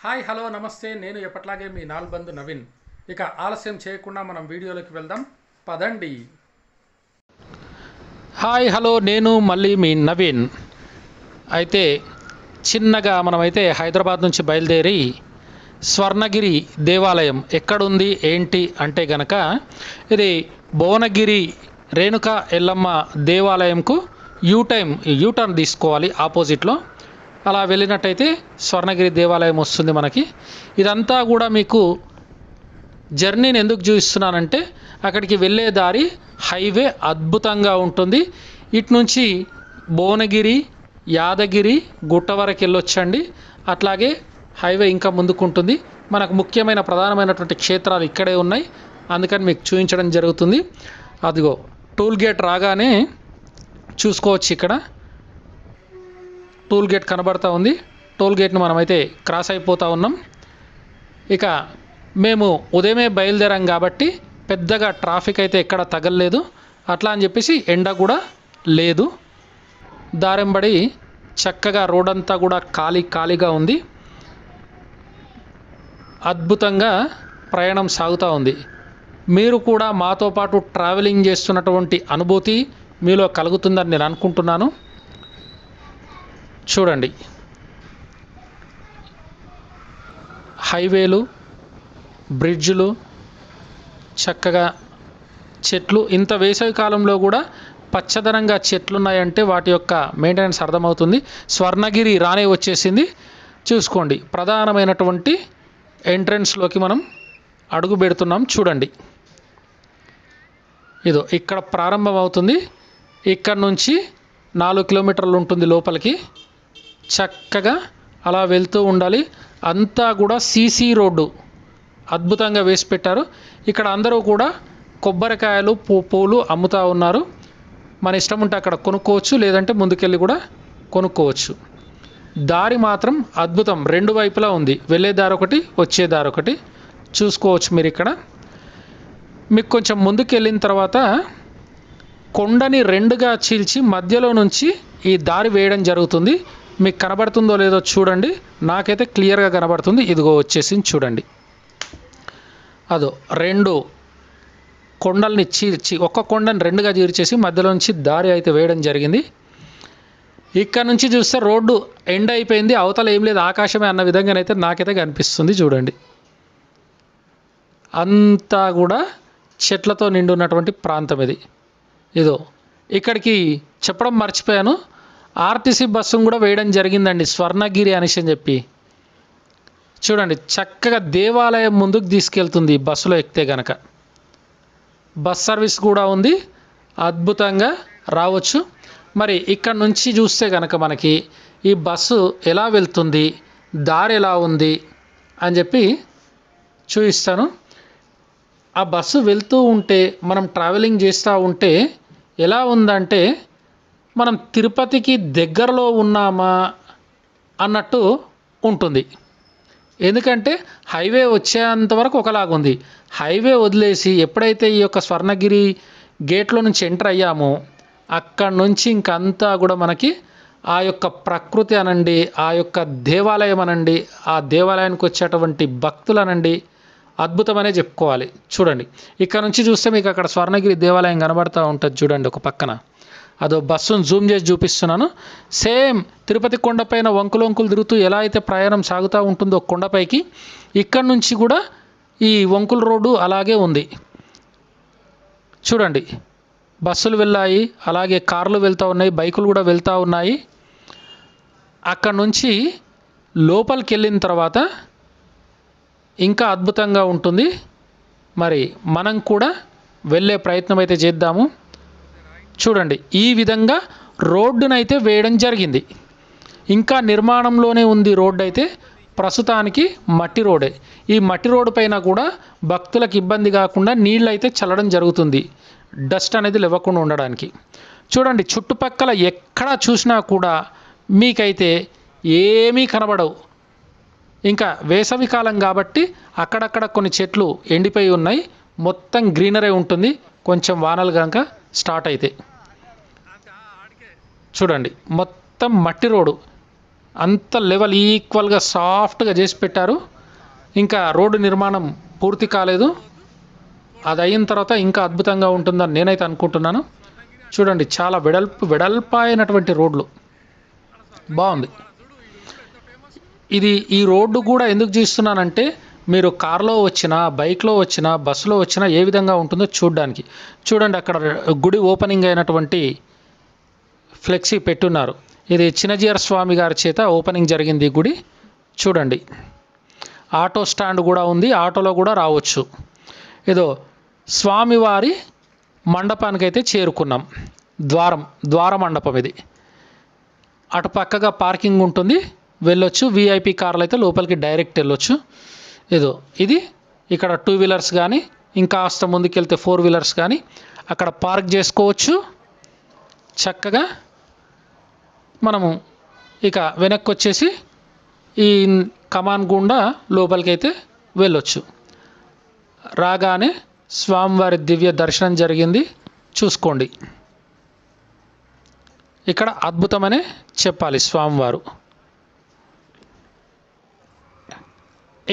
Hi hello నమస్తే, నేను ఎప్పట్లాగే మీ నాల్బంధు నవీన్. ఇక ఆలస్యం చేయకుండా మనం వీడియోలోకి వెళ్దాం, పదండి. హాయ్ హలో, నేను మళ్ళీ మీ నవీన్. అయితే చిన్నగా మనమైతే హైదరాబాద్ నుంచి బయలుదేరి స్వర్ణగిరి దేవాలయం ఎక్కడుంది ఏంటి అంటే గనక ఇది భువనగిరి రేణుకా ఎల్లమ్మ దేవాలయంకు యూటర్న్ తీసుకోవాలి ఆపోజిట్లో. అలా వెళ్ళినట్టయితే స్వర్ణగిరి దేవాలయం వస్తుంది మనకి. ఇదంతా కూడా మీకు జర్నీని ఎందుకు చూపిస్తున్నానంటే అక్కడికి వెళ్ళే దారి హైవే అద్భుతంగా ఉంటుంది. ఇటు నుంచి భువనగిరి, యాదగిరి గుట్ట వరకు వెళ్ళొచ్చండి. అట్లాగే హైవే ఇంకా ముందుకుంటుంది. మనకు ముఖ్యమైన ప్రధానమైనటువంటి క్షేత్రాలు ఇక్కడే ఉన్నాయి, అందుకని మీకు చూపించడం జరుగుతుంది. అదిగో టోల్ గేట్ రాగానే చూసుకోవచ్చు, ఇక్కడ టోల్ గేట్ కనబడతా ఉంది. టోల్ గేట్ను మనమైతే క్రాస్ అయిపోతూ ఉన్నాం. ఇక మేము ఉదయమే బయలుదేరాం కాబట్టి పెద్దగా ట్రాఫిక్ అయితే ఎక్కడ తగలలేదు. అట్లా అని చెప్పేసి ఎండ కూడా లేదు. దారెంబడి చక్కగా రోడ్ అంతా కూడా ఖాళీగా ఉంది. అద్భుతంగా ప్రయాణం సాగుతూ ఉంది. మీరు కూడా మాతో పాటు ట్రావెలింగ్ చేస్తున్నటువంటి అనుభూతి మీలో కలుగుతుందని నేను అనుకుంటున్నాను. చూడండి, హైవేలు, బ్రిడ్జ్లు, చక్కగా చెట్లు. ఇంత వేసవి కాలంలో కూడా పచ్చదనంగా చెట్లు ఉన్నాయంటే వాటి యొక్క మెయింటెనెన్స్ అర్థమవుతుంది. స్వర్ణగిరి రానే వచ్చేసింది. చూసుకోండి, ప్రధానమైనటువంటి ఎంట్రన్స్లోకి మనం అడుగు పెడుతున్నాం. చూడండి, ఇదో ఇక్కడ ప్రారంభం అవుతుంది. ఇక్కడ నుంచి 4 కిలోమీటర్లు ఉంటుంది లోపలికి. చక్కగా అలా వెళ్తూ ఉండాలి. అంతా కూడా సీసీ రోడ్డు అద్భుతంగా వేసి పెట్టారు. ఇక్కడ అందరూ కూడా కొబ్బరికాయలు, పూలు అమ్ముతూ ఉన్నారు. మన ఇష్టం ఉంటే అక్కడ కొనుక్కోవచ్చు, లేదంటే ముందుకెళ్ళి కూడా కొనుక్కోవచ్చు. దారి మాత్రం అద్భుతం, రెండు వైపులా ఉంది. వెళ్ళే దారి ఒకటి, వచ్చే దారి ఒకటి. చూసుకోవచ్చు మీరు ఇక్కడ. మీకు కొంచెం ముందుకు వెళ్ళిన తర్వాత కొండని రెండుగా చీల్చి మధ్యలో నుంచి ఈ దారి వేయడం జరుగుతుంది. మీకు కనబడుతుందో లేదో చూడండి, నాకైతే క్లియర్గా కనబడుతుంది. ఇదిగో వచ్చేసింది చూడండి. అదో రెండు కొండల్ని చీల్చి, ఒక్క కొండని రెండుగా చీల్చేసి మధ్యలో నుంచి దారి అయితే వేయడం జరిగింది. ఇక్కడ నుంచి చూస్తే రోడ్డు ఎండ్ అయిపోయింది, అవతల ఏం లేదు, ఆకాశమే అన్న విధంగానైతే నాకైతే కనిపిస్తుంది. చూడండి, అంతా కూడా చెట్లతో నిండి ఉన్నటువంటి ప్రాంతం ఇది. ఇదో ఇక్కడికి చెప్పడం మర్చిపోయాను, ఆర్టీసీ బస్సును కూడా వేయడం జరిగిందండి, స్వర్ణగిరి అనేసి అని చెప్పి. చూడండి, చక్కగా దేవాలయం ముందుకు తీసుకెళ్తుంది బస్సులో ఎక్కితే గనక. బస్ సర్వీస్ కూడా ఉంది, అద్భుతంగా రావచ్చు. మరి ఇక్కడ నుంచి చూస్తే కనుక మనకి ఈ బస్సు ఎలా వెళ్తుంది, దారి ఎలా ఉంది అని చెప్పి చూపిస్తాను. ఆ బస్సు వెళ్తూ ఉంటే, మనం ట్రావెలింగ్ చేస్తూ ఉంటే ఎలా ఉందంటే మనం తిరుపతికి దగ్గరలో ఉన్నామా అన్నట్టు ఉంటుంది. ఎందుకంటే హైవే వచ్చేంత వరకు ఒకలాగుంది. హైవే వదిలేసి ఎప్పుడైతే ఈ యొక్క స్వర్ణగిరి గేట్లో నుంచి ఎంటర్ అయ్యామో అక్కడి నుంచి ఇంకంతా కూడా మనకి ఆ యొక్క ప్రకృతి అనండి, ఆ యొక్క దేవాలయం అనండి, ఆ దేవాలయానికి వచ్చేటువంటి భక్తులు అనండి, అద్భుతమనే చెప్పుకోవాలి. చూడండి, ఇక్కడ నుంచి చూస్తే మీకు అక్కడ స్వర్ణగిరి దేవాలయం కనబడుతూ ఉంటుంది. చూడండి, ఒక పక్కన అదో బస్సును జూమ్ చేసి చూపిస్తున్నాను. సేమ్ తిరుపతి కొండపైన వంకులు తిరుగుతూ ఎలా అయితే ప్రయాణం సాగుతూ ఉంటుందో కొండపైకి, ఇక్కడి నుంచి కూడా ఈ వంకుల రోడ్డు అలాగే ఉంది. చూడండి, బస్సులు వెళ్ళాయి, అలాగే కార్లు వెళ్తూ ఉన్నాయి, బైకులు కూడా వెళ్తూ ఉన్నాయి. అక్కడి నుంచి లోపలికి వెళ్ళిన తర్వాత ఇంకా అద్భుతంగా ఉంటుంది. మరి మనం కూడా వెళ్ళే ప్రయత్నం అయితే చేద్దాము. చూడండి, ఈ విధంగా రోడ్డునైతే వేయడం జరిగింది. ఇంకా నిర్మాణంలోనే ఉంది రోడ్డు అయితే. ప్రస్తుతానికి మట్టి రోడే. ఈ మట్టి రోడ్డు పైన కూడా భక్తులకు ఇబ్బంది కాకుండా నీళ్ళు అయితే చల్లడం జరుగుతుంది, డస్ట్ అనేది లేవకుండా ఉండడానికి. చూడండి, చుట్టుపక్కల ఎక్కడ చూసినా కూడా మీకైతే ఏమీ కనబడవు. ఇంకా వేసవి కాలం కాబట్టి అక్కడక్కడ కొన్ని చెట్లు ఎండిపోయి ఉన్నాయి, మొత్తం గ్రీనరీ ఉంటుంది. కొంచెం వానలు కనుక స్టార్ట్ అయితే చూడండి, మొత్తం మట్టి రోడ్డు. అంత లెవెల్ ఈక్వల్గా సాఫ్ట్గా చేసి పెట్టారు. ఇంకా రోడ్డు నిర్మాణం పూర్తి కాలేదు, అది అయిన తర్వాత ఇంకా అద్భుతంగా ఉంటుందని నేనైతే అనుకుంటున్నాను. చూడండి, చాలా వెడల్పాయినటువంటి రోడ్లు, బాగుంది. ఈ రోడ్డు కూడా ఎందుకు చూస్తున్నానంటే మీరు కార్లో వచ్చినా, బైక్లో వచ్చినా, బస్సులో వచ్చినా ఏ విధంగా ఉంటుందో చూడడానికి. చూడండి, అక్కడ గుడి ఓపెనింగ్ అయినటువంటి ఫ్లెక్సీ పెట్టున్నారు. ఇది చిన్నజీయర్ స్వామి గారి చేత ఓపెనింగ్ జరిగింది ఈ గుడి. చూడండి, ఆటో స్టాండ్ కూడా ఉంది, ఆటోలో కూడా రావచ్చు. ఏదో స్వామివారి మండపానికైతే చేరుకున్నాం. ద్వార మండపం ఇది. అటు పక్కగా పార్కింగ్ ఉంటుంది, వెళ్ళొచ్చు. విఐపి కార్లు అయితే లోపలికి డైరెక్ట్ వెళ్ళొచ్చు. ఇది ఇక్కడ 2 వీలర్స్ కానీ, ఇంకా కాస్త ముందుకెళ్తే 4 వీలర్స్ కానీ అక్కడ పార్క్ చేసుకోవచ్చు. చక్కగా మనము ఇక వెనక్కి వచ్చేసి ఈ కమాన్ గుండా లోపలికి అయితే వెళ్ళొచ్చు. రాగానే స్వామివారి దివ్య దర్శనం జరిగింది, చూసుకోండి. ఇక్కడ అద్భుతమనే చెప్పాలి స్వామివారు.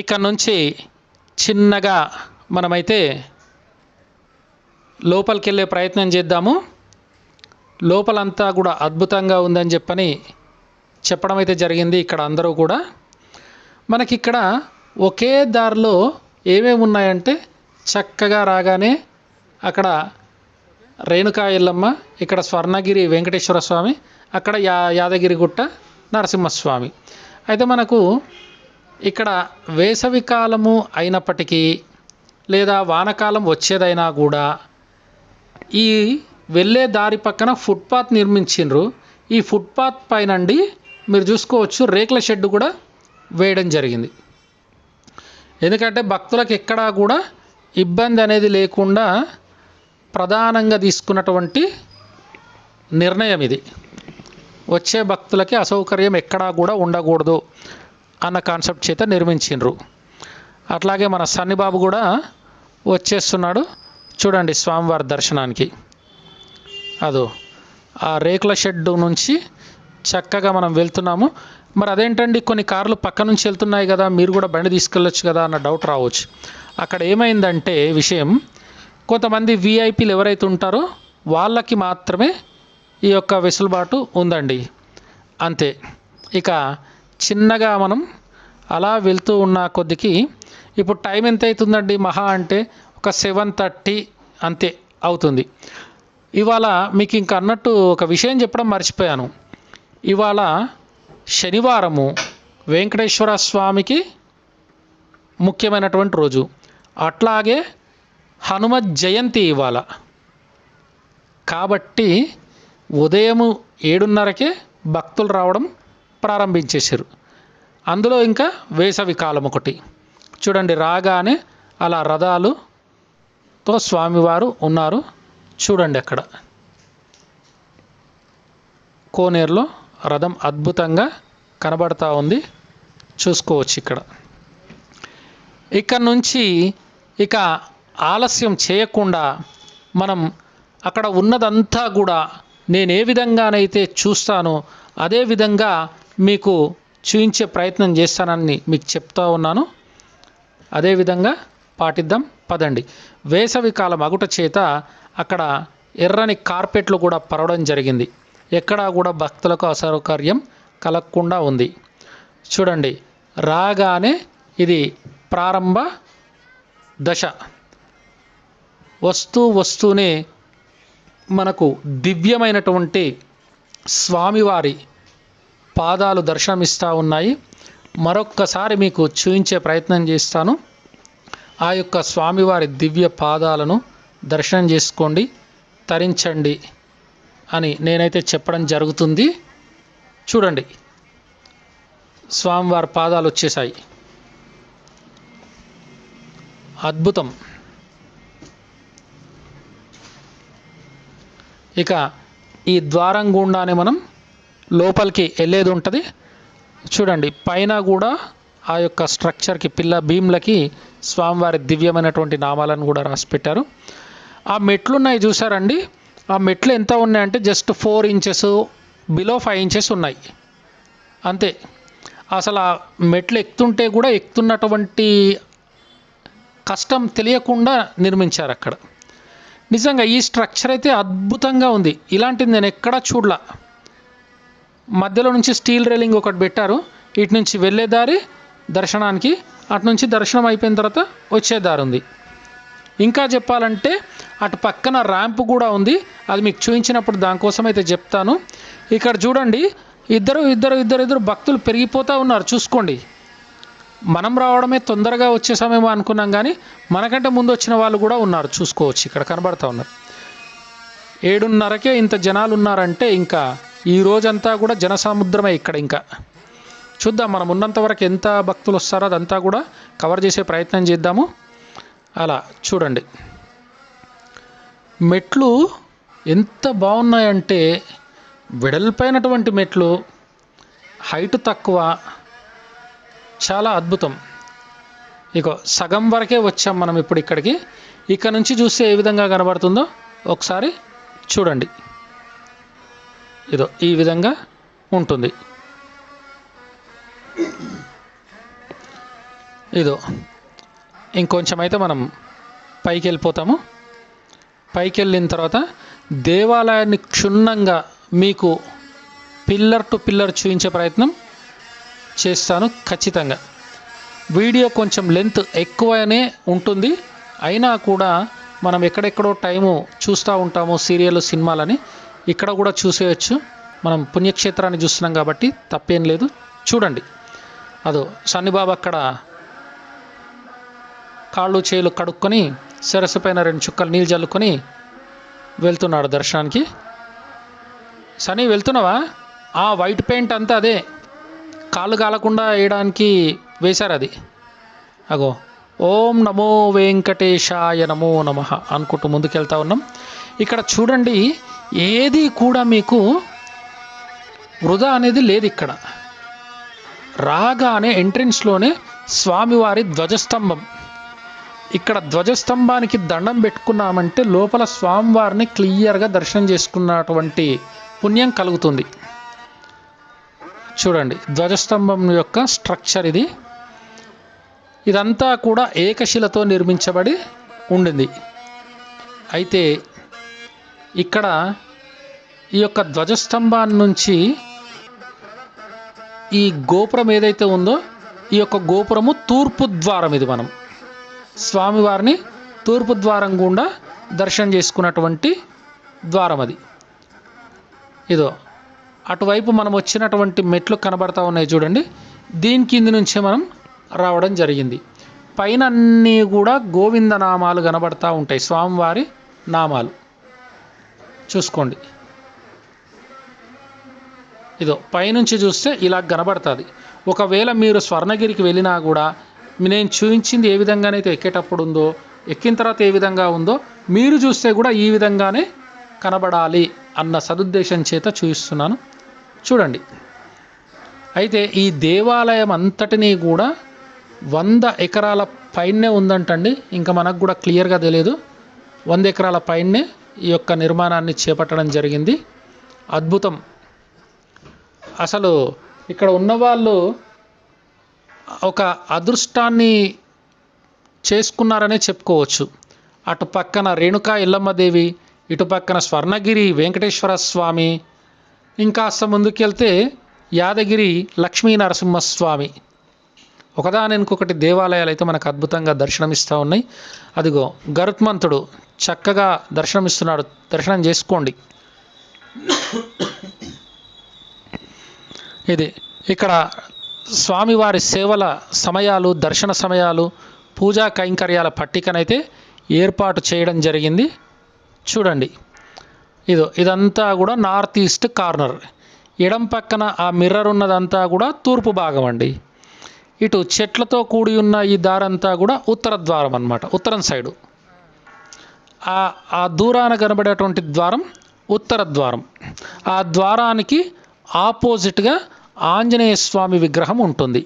ఇక్కడ నుంచి చిన్నగా మనమైతే లోపలికి వెళ్ళే ప్రయత్నం చేద్దాము. లోపలంతా కూడా అద్భుతంగా ఉందని చెప్పడం అయితే జరిగింది. ఇక్కడ అందరూ కూడా మనకి ఇక్కడ ఒకే దారిలో ఏమేమి ఉన్నాయంటే, చక్కగా రాగానే అక్కడ రేణుకా ఎల్లమ్మ, ఇక్కడ స్వర్ణగిరి వెంకటేశ్వర స్వామి, అక్కడ యాదగిరిగుట్ట నరసింహస్వామి. అయితే మనకు ఇక్కడ వేసవి కాలము అయినప్పటికీ లేదా వానకాలం వచ్చేదైనా కూడా ఈ వెళ్ళే దారి పక్కన ఫుట్పాత్ నిర్మించిండ్రు. ఈ ఫుట్పాత్ పైనండి మీరు చూసుకోవచ్చు రేకుల షెడ్ కూడా వేయడం జరిగింది. ఎందుకంటే భక్తులకు ఎక్కడా కూడా ఇబ్బంది అనేది లేకుండా ప్రధానంగా తీసుకున్నటువంటి నిర్ణయం ఇది. వచ్చే భక్తులకి అసౌకర్యం ఎక్కడా కూడా ఉండకూడదు అన్న కాన్సెప్ట్ చేత నిర్మించిండ్రు. అట్లాగే మన సన్నిబాబు కూడా వచ్చేస్తున్నాడు చూడండి స్వామివారి దర్శనానికి. ఆ రేకుల షెడ్ నుంచి చక్కగా మనం వెళ్తున్నాము. మరి అదేంటండి, కొన్ని కార్లు పక్క నుంచి వెళ్తున్నాయి కదా, మీరు కూడా బండి తీసుకెళ్ళొచ్చు కదా అన్న డౌట్ రావచ్చు. అక్కడ ఏమైందంటే విషయం, కొంతమంది విఐపీలు ఎవరైతే ఉంటారో వాళ్ళకి మాత్రమే ఈ యొక్క వెసులుబాటు ఉందండి, అంతే. ఇక చిన్నగా మనం అలా వెళ్తూ ఉన్న కొద్దికి ఇప్పుడు టైం ఎంత అవుతుందండి, మహా అంటే ఒక 7:30 అంతే అవుతుంది. ఇవాళ మీకు ఇంక అన్నట్టు ఒక విషయం చెప్పడం మర్చిపోయాను. ఇవాళ శనివారము వెంకటేశ్వర స్వామికి ముఖ్యమైనటువంటి రోజు. అట్లాగే హనుమత్ జయంతి ఇవాళ. కాబట్టి ఉదయం 7:30కే భక్తులు రావడం ప్రారంభించేశారు. అందులో ఇంకా వేసవి కాలం ఒకటి. చూడండి, రాగానే అలా రథాలతో స్వామివారు ఉన్నారు. చూడండి, అక్కడ కోనేరులో రథం అద్భుతంగా కనబడతా ఉంది, చూసుకోవచ్చు. ఇక్కడ నుంచి ఇక ఆలస్యం చేయకుండా మనం అక్కడ ఉన్నదంతా కూడా నేను ఏ విధంగానైతే చూస్తానో అదే విధంగా మీకు చూపించే ప్రయత్నం చేస్తానని మీకు చెప్తా ఉన్నాను. అదేవిధంగా పాటిద్దాం పదండి. వేసవి కాలం అగుట చేత అక్కడ ఎర్రని కార్పెట్లు కూడా పరవడం జరిగింది. ఎక్కడా కూడా భక్తులకు అసౌకర్యం కలగకుండా ఉంది. చూడండి, రాగానే ఇది ప్రారంభ దశ. వస్తూనే మనకు దివ్యమైనటువంటి స్వామివారి పాదాలు దర్శనమిస్తూ ఉన్నాయి. మరొక్కసారి మీకు చూపించే ప్రయత్నం చేస్తాను. ఆ యొక్క స్వామివారి దివ్య పాదాలను దర్శనం చేసుకోండి, తరించండి అని నేనైతే చెప్పడం జరుగుతుంది. చూడండి, స్వామివారి పాదాలు వచ్చేసాయి. అద్భుతం. ఇక ఈ ద్వారం గుండానే మనం లోపలికి వెళ్ళేది ఉంటుంది. చూడండి, పైన కూడా ఆ యొక్క స్ట్రక్చర్కి భీమ్లకి స్వామివారి దివ్యమైనటువంటి నామాలను కూడా రాసి పెట్టారు. ఆ మెట్లు ఉన్నాయి చూసారండి, ఆ మెట్లు ఎంత ఉన్నాయంటే జస్ట్ 4 ఇంచెస్ బిలో 5 ఇంచెస్ ఉన్నాయి. అంతే. అసలు ఆ మెట్లు ఎక్కుతుంటే కూడా ఎక్కుతున్నటువంటి కష్టం తెలియకుండా నిర్మించారు అక్కడ. నిజంగా ఈ స్ట్రక్చర్ అయితే అద్భుతంగా ఉంది. ఇలాంటిది నేను ఎక్కడా చూడలా. మధ్యలో నుంచి స్టీల్ రైలింగ్ ఒకటి పెట్టారు. ఇటు నుంచి వెళ్ళే దారి దర్శనానికి, అటు నుంచి దర్శనం అయిపోయిన తర్వాత వచ్చే దారి ఉంది. ఇంకా చెప్పాలంటే అటు పక్కన ర్యాంప్ కూడా ఉంది. అది మీకు చూపించినప్పుడు దానికోసం అయితే చెప్తాను. ఇక్కడ చూడండి, ఇద్దరు భక్తులు పెరిగిపోతూ ఉన్నారు. చూసుకోండి, మనం రావడమే తొందరగా వచ్చేసామేమో అనుకున్నాం, కానీ మనకంటే ముందు వచ్చిన వాళ్ళు కూడా ఉన్నారు. చూసుకోవచ్చు, ఇక్కడ కనబడతా ఉన్నారు. 7:30కే ఇంత జనాలు ఉన్నారంటే ఇంకా ఈ రోజంతా కూడా జనసముద్రమే ఇక్కడ. ఇంకా చూద్దాం, మనం ఉన్నంత వరకు ఎంత భక్తులు వస్తారో అదంతా కూడా కవర్ చేసే ప్రయత్నం చేద్దాము. అలా చూడండి, మెట్లు ఎంత బాగున్నాయంటే వెడల్పైనటువంటి మెట్లు, హైట్ తక్కువ, చాలా అద్భుతం. ఇగో సగం వరకే వచ్చాం మనం ఇప్పుడు ఇక్కడికి. ఇక్కడ నుంచి చూస్తే ఏ విధంగా కనబడుతుందో ఒకసారి చూడండి. ఇదో ఈ విధంగా ఉంటుంది. ఇదో ఇంకొంచెం అయితే మనం పైకి వెళ్ళిపోతాము. పైకి వెళ్ళిన తర్వాత దేవాలయాన్ని క్షుణ్ణంగా మీకు పిల్లర్ టు పిల్లర్ చూపించే ప్రయత్నం చేస్తాను ఖచ్చితంగా. వీడియో కొంచెం లెంత్ ఎక్కువనే ఉంటుంది, అయినా కూడా మనం ఎక్కడెక్కడో టైము చూస్తూ ఉంటాము సీరియల్ సినిమాలని, ఇక్కడ కూడా చూసేయచ్చు. మనం పుణ్యక్షేత్రాన్ని చూస్తున్నాం కాబట్టి తప్పేం లేదు. చూడండి, అదో సన్నిబాబు అక్కడ కాళ్ళు చేతులు కడుక్కొని సరస్సు పైన 2 చుక్కలు నీళ్ళు జల్లుకొని వెళ్తున్నాడు దర్శనానికి. సనీ వెళ్తున్నావా? ఆ వైట్ పెయింట్ అంతా అదే, కాళ్ళు కాలకుండా వేయడానికి వేశారు అది. అగో ఓం నమో వెంకటేశాయ నమో నమః అనుకుంటూ ముందుకెళ్తా ఉన్నాం. ఇక్కడ చూడండి, ఏది కూడా మీకు వృధా అనేది లేదు. ఇక్కడ రాగానే ఎంట్రెన్స్లోనే స్వామివారి ధ్వజస్తంభం. ఇక్కడ ధ్వజస్తంభానికి దండం పెట్టుకున్నామంటే లోపల స్వామివారిని క్లియర్గా దర్శనం చేసుకున్నటువంటి పుణ్యం కలుగుతుంది. చూడండి, ధ్వజస్తంభం యొక్క స్ట్రక్చర్ ఇది. ఇదంతా కూడా ఏకశిలతో నిర్మించబడి ఉండింది. అయితే ఇక్కడ ఈ యొక్క ధ్వజస్తంభాన్ని నుంచి ఈ గోపురం ఏదైతే ఉందో, ఈ యొక్క గోపురము తూర్పు ద్వారం. ఇది మనం స్వామివారిని తూర్పు ద్వారం గుండా దర్శనం చేసుకున్నటువంటి ద్వారం అది. ఇదో అటువైపు మనం వచ్చినటువంటి మెట్లు కనబడతా ఉన్నాయి చూడండి. దీని కింది నుంచే మనం రావడం జరిగింది. పైన అన్నీ కూడా గోవింద నామాలు కనబడతా ఉంటాయి, స్వామివారి నామాలు. చూసుకోండి, ఇదో పైనుంచి చూస్తే ఇలా కనబడుతుంది. ఒకవేళ మీరు స్వర్ణగిరికి వెళ్ళినా కూడా నేను చూపించింది ఏ విధంగానైతే ఎక్కేటప్పుడు ఉందో, ఎక్కిన తర్వాత ఏ విధంగా ఉందో మీరు చూస్తే కూడా ఈ విధంగానే కనబడాలి అన్న సదుద్దేశం చేత చూపిస్తున్నాను. చూడండి, అయితే ఈ దేవాలయం అంతటినీ కూడా 100 ఎకరాల పైనే ఉందంటండి. ఇంకా మనకు కూడా క్లియర్గా తెలియదు. 100 ఎకరాల పైనే ఈ యొక్క నిర్మాణాన్ని చేపట్టడం జరిగింది. అద్భుతం. అసలు ఇక్కడ ఉన్నవాళ్ళు ఒక అదృష్టాన్ని చేసుకున్నారనే చెప్పుకోవచ్చు. అటు పక్కన రేణుకా ఎల్లమ్మదేవి, ఇటు పక్కన స్వర్ణగిరి వెంకటేశ్వర స్వామి, ఇంకా ముందుకెళ్తే యాదగిరి లక్ష్మీ నరసింహస్వామి, ఒకదాని ఇంకొకటి దేవాలయాలు అయితే మనకు అద్భుతంగా దర్శనమిస్తూ ఉన్నాయి. అదిగో గరుత్మంతుడు చక్కగా దర్శనమిస్తున్నాడు, దర్శనం చేసుకోండి. ఇది ఇక్కడ స్వామివారి సేవల సమయాలు, దర్శన సమయాలు, పూజా కైంకర్యాల పట్టికనైతే ఏర్పాటు చేయడం జరిగింది. చూడండి, ఇదంతా కూడా నార్త్ ఈస్ట్ కార్నర్. ఎడం పక్కన ఆ మిర్రర్ ఉన్నదంతా కూడా తూర్పు భాగం అండి. ఇటు చెట్లతో కూడి ఉన్న ఈ దారంతా కూడా ఉత్తర ద్వారం అన్నమాట, ఉత్తరం సైడు. ఆ దూరాన కనబడేటువంటి ద్వారం ఉత్తర ద్వారం. ఆ ద్వారానికి ఆపోజిట్గా ఆంజనేయ స్వామి విగ్రహం ఉంటుంది.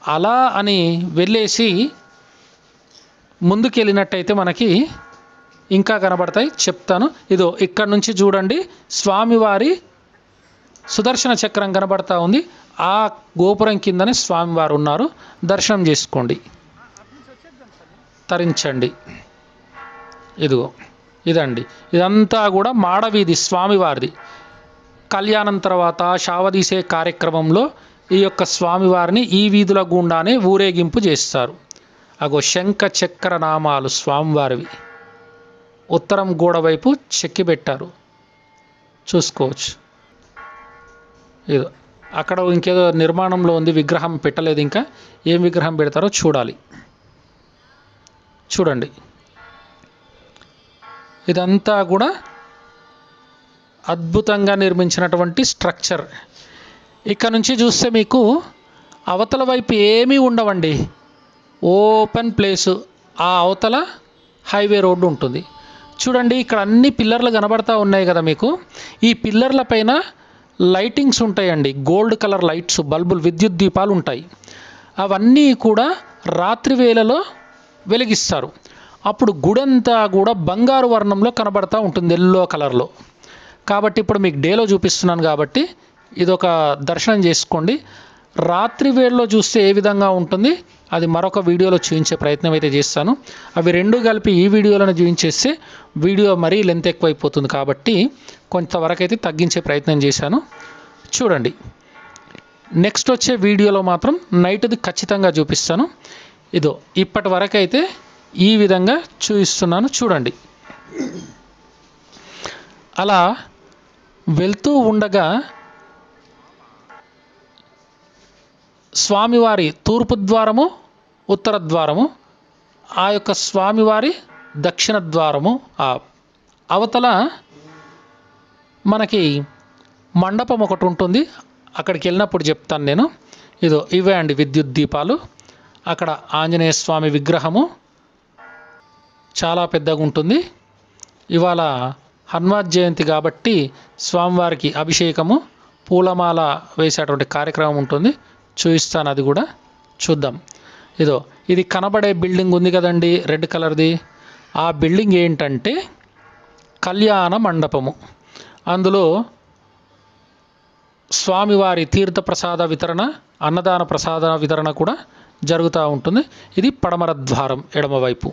అలా అని వెళ్ళేసి ముందుకెళ్ళినట్టయితే మనకి ఇంకా కనబడతాయి, చెప్తాను. ఇదో ఇక్కడ నుంచి చూడండి, స్వామివారి సుదర్శన చక్రం కనబడతా ఉంది. ఆ గోపురం కిందనే స్వామివారు ఉన్నారు. దర్శనం చేసుకోండి, తరించండి. ఇదిగో ఇదండి, ఇదంతా కూడా మాడవీధి స్వామివారిది. కళ్యాణం తర్వాత శావదీసే కార్యక్రమంలో ఈ యొక్క స్వామివారిని ఈ వీధుల గుండానే ఊరేగింపు చేస్తారు. అగో శంఖ చక్ర నామాలు స్వామివారివి ఉత్తరం గోడ వైపు చెక్కి పెట్టారు, చూసుకోవచ్చు. ఇదో అక్కడ ఇంకేదో నిర్మాణంలో ఉంది, విగ్రహం పెట్టలేదు. ఇంకా ఏం విగ్రహం పెడతారో చూడాలి. చూడండి, ఇదంతా కూడా అద్భుతంగా నిర్మించినటువంటి స్ట్రక్చర్. ఇక్కడ నుంచి చూస్తే మీకు అవతల వైపు ఏమీ ఉండవండి, ఓపెన్ ప్లేసు. ఆ అవతల హైవే రోడ్డు ఉంటుంది. చూడండి, ఇక్కడ అన్ని పిల్లర్లు కనబడతా ఉన్నాయి కదా మీకు. ఈ పిల్లర్ల పైన లైటింగ్స్ ఉంటాయండి, గోల్డ్ కలర్ లైట్స్, బల్బులు, విద్యుత్ దీపాలు ఉంటాయి. అవన్నీ కూడా రాత్రి వేళలో వెలిగిస్తారు. అప్పుడు గుడంతా కూడా బంగారు వర్ణంలో కనబడతా ఉంటుంది, ఎల్లో కలర్లో. కాబట్టి ఇప్పుడు మీకు డేలో చూపిస్తున్నాను కాబట్టి ఇదొక దర్శనం చేసుకోండి. రాత్రి వేళలో చూస్తే ఏ విధంగా ఉంటుంది అది మరొక వీడియోలో చూపించే ప్రయత్నం అయితే చేస్తాను. అవి రెండు కలిపి ఈ వీడియోలను చూపించేస్తే వీడియో మరీ లెంత్ ఎక్కువైపోతుంది కాబట్టి కొంతవరకు అయితే తగ్గించే ప్రయత్నం చేశాను. చూడండి, నెక్స్ట్ వచ్చే వీడియోలో మాత్రం నైట్ది ఖచ్చితంగా చూపిస్తాను. ఇదో ఇప్పటి వరకు అయితే ఈ విధంగా చూపిస్తున్నాను, చూడండి. అలా వెళ్తూ ఉండగా స్వామివారి తూర్పు ద్వారము, ఉత్తర ద్వారము, ఆ యొక్క స్వామివారి దక్షిణ ద్వారము, ఆ అవతల మనకి మండపం ఒకటి ఉంటుంది. అక్కడికి వెళ్ళినప్పుడు చెప్తాను నేను. ఇదో ఇవే అండి విద్యుత్ దీపాలు. అక్కడ ఆంజనేయ స్వామి విగ్రహము చాలా పెద్దగా ఉంటుంది. ఇవాళ హనుమాన్ జయంతి కాబట్టి స్వామివారికి అభిషేకము, పూలమాల వేసేటువంటి కార్యక్రమం ఉంటుంది. చూపిస్తాను, అది కూడా చూద్దాం. ఇదో ఇది కనబడే బిల్డింగ్ ఉంది కదండి, రెడ్ కలర్ది. ఆ బిల్డింగ్ ఏంటంటే కళ్యాణ మండపము. అందులో స్వామివారి తీర్థ ప్రసాద వితరణ, అన్నదాన ప్రసాద వితరణ కూడా జరుగుతూ ఉంటుంది. ఇది పడమర ద్వారం, ఎడమవైపు.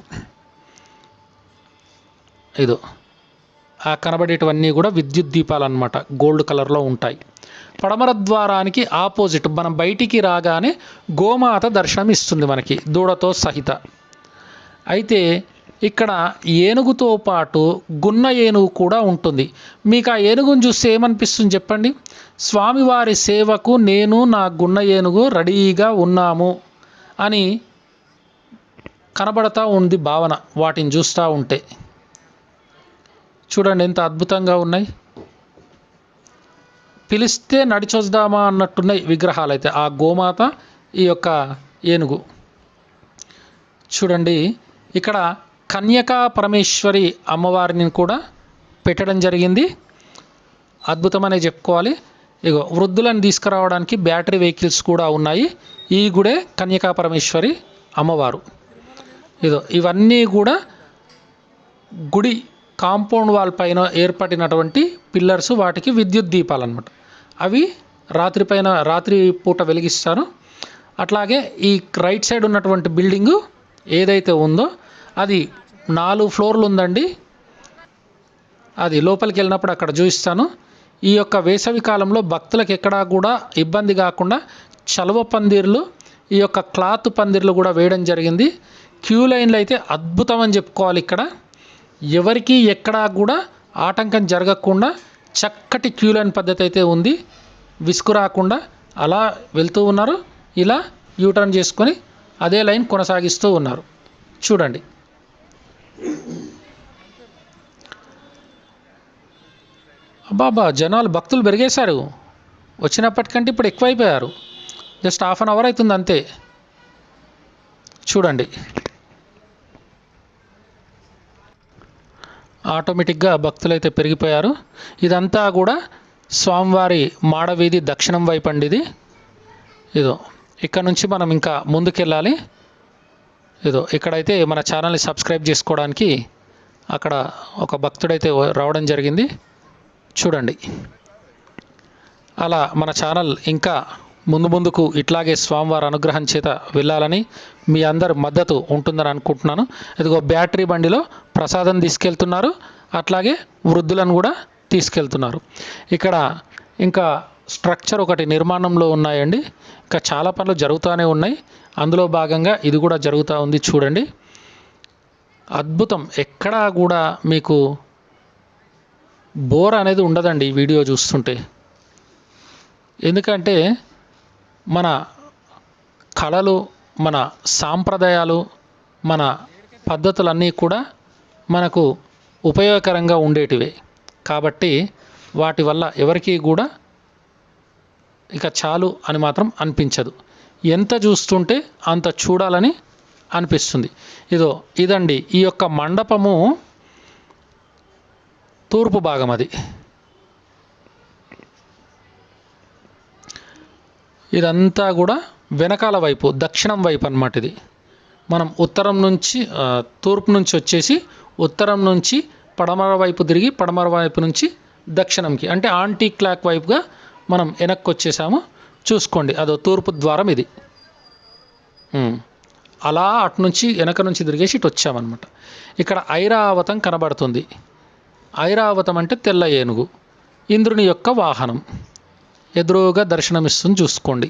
ఇదో ఆ కనబడేటివన్నీ కూడా విద్యుత్ దీపాలు అన్నమాట, గోల్డ్ కలర్లో ఉంటాయి. పడమర ద్వారానికి ఆపోజిట్ మనం బయటికి రాగానే గోమాత దర్శనం ఇస్తుంది మనకి, దూడతో సహిత. అయితే ఇక్కడ ఏనుగుతో పాటు గున్న ఏనుగు కూడా ఉంటుంది. మీకు ఆ ఏనుగును చూస్తే ఏమనిపిస్తుంది చెప్పండి? స్వామివారి సేవకు నేను నా గున్న ఏనుగు రెడీగా ఉన్నాము అని కనబడతా ఉంది భావన, వాటిని చూస్తూ ఉంటే. చూడండి ఎంత అద్భుతంగా ఉన్నాయి, పిలిస్తే నడిచొద్దామా అన్నట్టున్నాయి విగ్రహాలు అయితే. ఆ గోమాత, ఈ యొక్క ఏనుగు. చూడండి, ఇక్కడ కన్యకా పరమేశ్వరి అమ్మవారిని కూడా పెట్టడం జరిగింది. అద్భుతమనే చెప్పుకోవాలి. ఇగో వృద్ధులను తీసుకురావడానికి బ్యాటరీ వెహికల్స్ కూడా ఉన్నాయి. ఈ గుడే కన్యకా పరమేశ్వరి అమ్మవారు. ఇదో ఇవన్నీ కూడా గుడి కాంపౌండ్ వాల్ పైన ఏర్పడినటువంటి పిల్లర్స్, వాటికి విద్యుత్ దీపాలు అన్నమాట. అవి రాత్రి పూట వెలిగిస్తారు. అట్లాగే ఈ రైట్ సైడ్ ఉన్నటువంటి బిల్డింగు ఏదైతే ఉందో అది 4 ఫ్లోర్లు ఉందండి. అది లోపలికి వెళ్ళినప్పుడు అక్కడ చూపిస్తాను. ఈ యొక్క వేసవి కాలంలో భక్తులకు ఎక్కడా కూడా ఇబ్బంది కాకుండా చలవ పందిర్లు, ఈ యొక్క క్లాత్ పందిర్లు కూడా వేయడం జరిగింది. క్యూ లైన్లు అయితే అద్భుతం అని చెప్పుకోవాలి. ఇక్కడ ఎవరికి ఎక్కడా కూడా ఆటంకం జరగకుండా చక్కటి క్యూ లైన్ పద్ధతి అయితే ఉంది. విసుగు రాకుండా అలా వెళ్తూ ఉన్నారు. ఇలా యూటర్న్ చేసుకొని అదే లైన్ కొనసాగిస్తూ ఉన్నారు. చూడండి, అబ్బాబా జనాలు భక్తులు పెరిగేశారు. వచ్చినప్పటికంటే ఇప్పుడు ఎక్కువైపోయారు. జస్ట్ హాఫ్ అన్ అవర్ అవుతుంది అంతే. చూడండి, ఆటోమేటిక్గా భక్తులు అయితే పెరిగిపోయారు. ఇదంతా కూడా స్వామివారి మాడవీధి దక్షిణం వైపు అండి ఇది. ఇదో ఇక్కడ నుంచి మనం ఇంకా ముందుకెళ్ళాలి. ఇదో ఇక్కడైతే మన ఛానల్ని సబ్స్క్రైబ్ చేసుకోవడానికి అక్కడ ఒక భక్తుడైతే రావడం జరిగింది. చూడండి, అలా మన ఛానల్ ఇంకా ముందుకు ఇట్లాగే స్వామివారి అనుగ్రహం చేత వెళ్ళాలని మీ అందరి మద్దతు ఉంటుందని అనుకుంటున్నాను. ఇదిగో బ్యాటరీ బండిలో ప్రసాదం తీసుకెళ్తున్నారు, అట్లాగే వృద్ధులను కూడా తీసుకెళ్తున్నారు. ఇక్కడ ఇంకా స్ట్రక్చర్ ఒకటి నిర్మాణంలో ఉన్నాయండి. ఇంకా చాలా పనులు జరుగుతూనే ఉన్నాయి. అందులో భాగంగా ఇది కూడా జరుగుతూ ఉంది. చూడండి, అద్భుతం. ఎక్కడా కూడా మీకు బోర్ అనేది ఉండదండి ఈ వీడియో చూస్తుంటే. ఎందుకంటే మన కళలు, మన సాంప్రదాయాలు, మన పద్ధతులన్నీ కూడా మనకు ఉపయోగకరంగా ఉండేటివే. కాబట్టి వాటి వల్ల ఎవరికీ కూడా ఇక చాలు అని మాత్రం అనిపించదు. ఎంత చూస్తుంటే అంత చూడాలని అనిపిస్తుంది. ఇదండి ఈ యొక్క మండపము తూర్పు భాగం. అది ఇదంతా కూడా వెనకాల వైపు, దక్షిణం వైపు అన్నమాట. ఇది మనం ఉత్తరం నుంచి తూర్పు నుంచి వచ్చేసి ఉత్తరం నుంచి పడమర వైపు తిరిగి పడమర వైపు నుంచి దక్షిణంకి, అంటే ఆంటీ క్లాక్ వైపుగా మనం వెనక్కి వచ్చేసాము. చూసుకోండి, అదో తూర్పు ద్వారం ఇది. అలా అటు నుంచి వెనక నుంచి తిరిగేసి ఇటు వచ్చామన్నమాట. ఇక్కడ ఐరావతం కనబడుతుంది. ఐరావతం అంటే తెల్ల ఏనుగు, ఇంద్రుని యొక్క వాహనం. ఎదురుగా దర్శనమిస్తుంది, చూసుకోండి.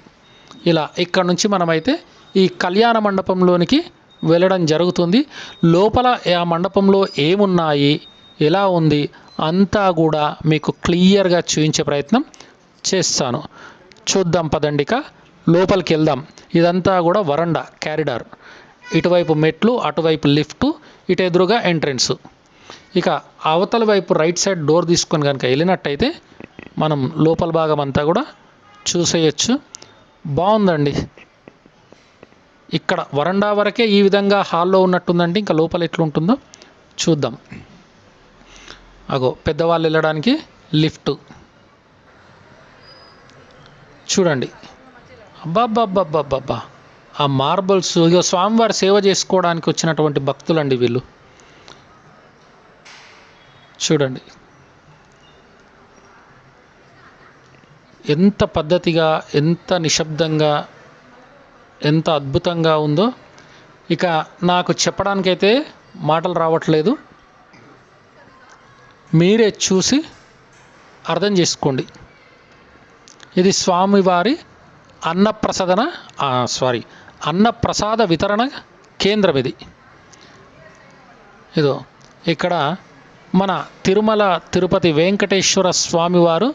ఇలా ఇక్కడ నుంచి మనమైతే ఈ కళ్యాణ మండపంలోనికి వెళ్ళడం జరుగుతుంది. లోపల ఆ మండపంలో ఏమున్నాయి, ఎలా ఉంది అంతా కూడా మీకు క్లియర్గా చూపించే ప్రయత్నం చేస్తాను. చూద్దాం పదండిక, లోపలికి వెళ్దాం. ఇదంతా కూడా వరండా, క్యారిడార్. ఇటువైపు మెట్లు, అటువైపు లిఫ్ట్, ఇటు ఎదురుగా ఎంట్రెన్స్. ఇక అవతల వైపు రైట్ సైడ్ డోర్ తీసుకొని కనుక వెళ్ళినట్టయితే మనం లోపల భాగం అంతా కూడా చూసేయచ్చు. బాగుందండి. ఇక్కడ వరండా వరకే ఈ విధంగా హాల్లో ఉన్నట్టుందండి. ఇంకా లోపల ఎట్లుంటుందో చూద్దాం. అగో పెద్దవాళ్ళు వెళ్ళడానికి లిఫ్ట్ చూడండి. అబ్బాబ్బాబ్బాబ్బా, ఆ మార్బల్స్. ఇక స్వామివారి సేవ చేసుకోవడానికి వచ్చినటువంటి భక్తులండి వీళ్ళు. చూడండి ఎంత పద్ధతిగా, ఎంత నిశ్శబ్దంగా, ఎంత అద్భుతంగా ఉందో. ఇక నాకు చెప్పడానికైతే మాటలు రావట్లేదు. మీరే చూసి అర్థం చేసుకోండి. ఇది స్వామివారి అన్నప్రసాద వితరణ కేంద్రం ఇది. ఇక్కడ మన తిరుమల తిరుపతి వెంకటేశ్వర స్వామివారు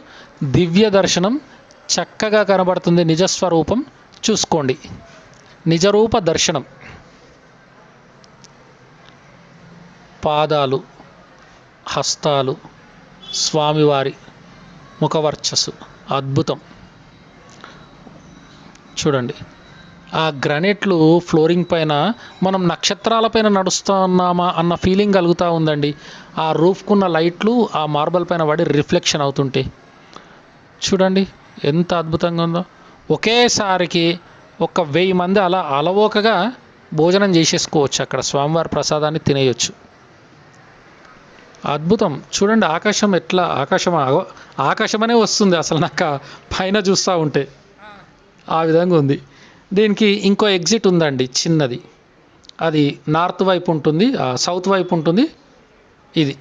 దివ్య దర్శనం చక్కగా కనబడుతుంది. నిజస్వరూపం చూసుకోండి, నిజరూప దర్శనం. పాదాలు, హస్తాలు, స్వామివారి ముఖవర్చస్సు అద్భుతం. చూడండి, ఆ గ్రానైట్లు ఫ్లోరింగ్ పైన మనం నక్షత్రాలపైన నడుస్తున్నామా అన్న ఫీలింగ్ కలుగుతూ ఉందండి. ఆ రూఫ్కున్న లైట్లు ఆ మార్బల్ పైన పడి రిఫ్లెక్షన్ అవుతుంటే చూడండి ఎంత అద్భుతంగా ఉందో. ఒకేసారికి 1000 మంది అలా అలవోకగా భోజనం చేసేసుకోవచ్చు. అక్కడ స్వామివారి ప్రసాదాన్ని తినేయచ్చు. అద్భుతం. చూడండి ఆకాశం ఎట్లా, ఆకాశమనే వస్తుంది అసలు నాకు పైన చూస్తూ ఉంటే. ఆ విధంగా ఉంది. దీనికి ఇంకో ఎగ్జిట్ ఉందండి చిన్నది. అది నార్త్ వైపు ఉంటుంది, సౌత్ వైపు ఉంటుంది. ఇది